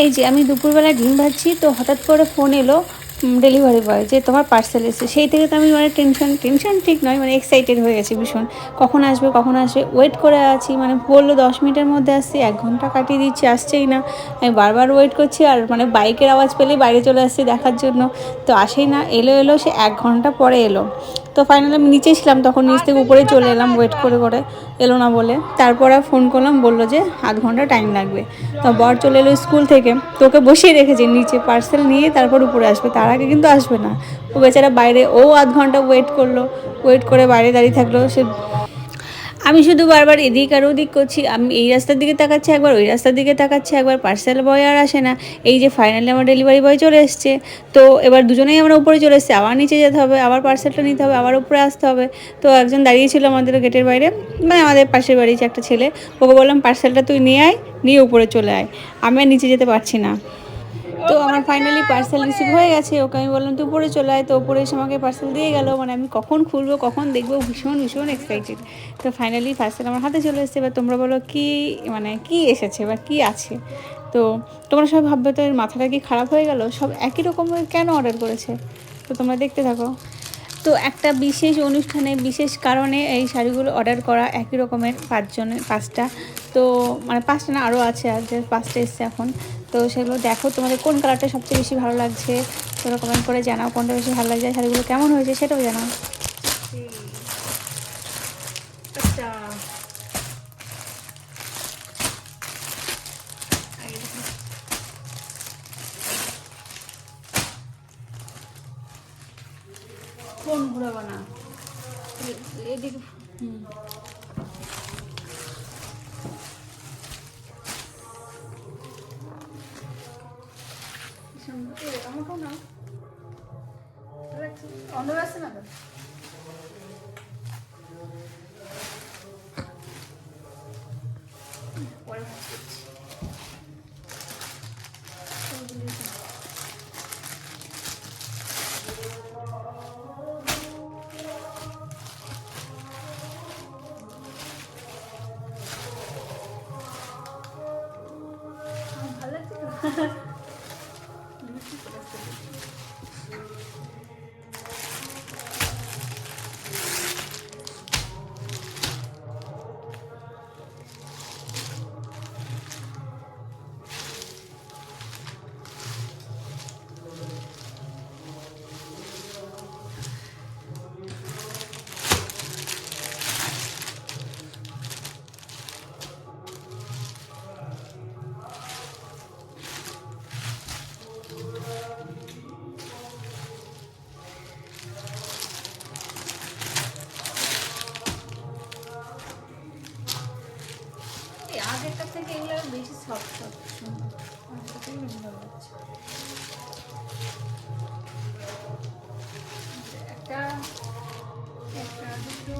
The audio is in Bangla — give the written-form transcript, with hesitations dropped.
এই যে আমি দুপুরবেলা ডিম ভাজছি, তো হঠাৎ করে ফোন এলো ডেলিভারি বয় যে তোমার পার্সেল এসেছে। সেই থেকে তো আমি মানে টেনশন ঠিক নয়, মানে এক্সাইটেড হয়ে গেছি ভীষণ। কখন আসবে ওয়েট করে আছি, মানে বললো 10 মিনিটের মধ্যে আসছি, 1 ঘন্টা কাটিয়ে দিচ্ছি, আসছেই না। আমি বারবার ওয়েট করছি, আর মানে বাইকের আওয়াজ পেলেই বাইরে চলে আসছি দেখার জন্য, তো আসেই না। এলো সে 1 ঘন্টা পরে এলো। তো ফাইনালি আমি নিচে ছিলাম, তখন নিচ থেকে উপরে চলে এলাম ওয়েট করে এলো না বলে। তারপর আর ফোন করলাম, বললো যে আধ ঘন্টা টাইম লাগবে। তো বর চলে এলো স্কুল থেকে, তো ওকে বসিয়ে রেখেছে নিচে, পার্সেল নিয়ে তারপর উপরে আসবে, তার আগে কিন্তু আসবে না। ও বেচারা বাইরে, ও আধ ঘন্টা ওয়েট করে বাইরে দাঁড়িয়ে থাকলো। আমি শুধু বারবার এদিক আর ওদিক করছি, আমি এই রাস্তার দিকে তাকাচ্ছি একবার, ওই রাস্তার দিকে তাকাচ্ছি একবার, পার্সেল বয় আর আসে না। এই যে ফাইনালি আমার ডেলিভারি বয় চলে এসছে, তো এবার দুজনেই আমরা উপরে চলে এসেছি, আবার নিচে যেতে হবে, আবার পার্সেলটা নিতে হবে, আবার উপরে আসতে হবে। তো একজন দাঁড়িয়েছিল আমাদের গেটের বাইরে, মানে আমাদের পাশের বাড়ির একটা ছেলে, ওকে বললাম পার্সেলটা তুই নিয়ে আয়, নিয়ে উপরে চলে আয়, আমি আর নিচে যেতে পারছি না। তো আমার ফাইনালি পার্সেল রিসিভ হয়ে গেছে, ওকে আমি বললাম তুই উপরে চলে আয়, তো উপরে এসে আমাকে পার্সেল দিয়ে গেল। মানে আমি কখন খুলবো, কখন দেখবো, ভীষণ এক্সাইটেড। তো ফাইনালি পার্সেল আমার হাতে চলে এসেছে। এবার তোমরা বলো কি, মানে কি এসেছে বা কি আছে। তো তোমরা সব ভাববে তো এর মাথাটা কি খারাপ হয়ে গেল, সব একই রকমের কেন অর্ডার করেছে। তো তোমরা দেখতে থাকো। তো একটা বিশেষ অনুষ্ঠানে, বিশেষ কারণে এই শাড়িগুলো অর্ডার করা, একই রকমের 5টা। তো মানে 5টা না, আরও আছে, আর যে 5টা এসছে এখন। তো সেগুলো দেখো, তোমাদের কোন কালারটা সবচেয়ে বেশি ভালো লাগছে তোমরা কমেন্ট করে জানাও, কোনটা বেশি ভালো লাগছে, শাড়িগুলো কেমন হয়েছে সেটাও জানাও। আচ্ছা, ফোন ঘুরাবো না, এদিকে। আমাকেও না, অন্য আসছে না তো। পরে ভাজ করছি। ভালো লাগছে তো। আগেরটা থেকে এগুলো বেশি সফট সুন্দর, আগেরটাই বেশি ভালো লাগছে। একটা একটা দুটো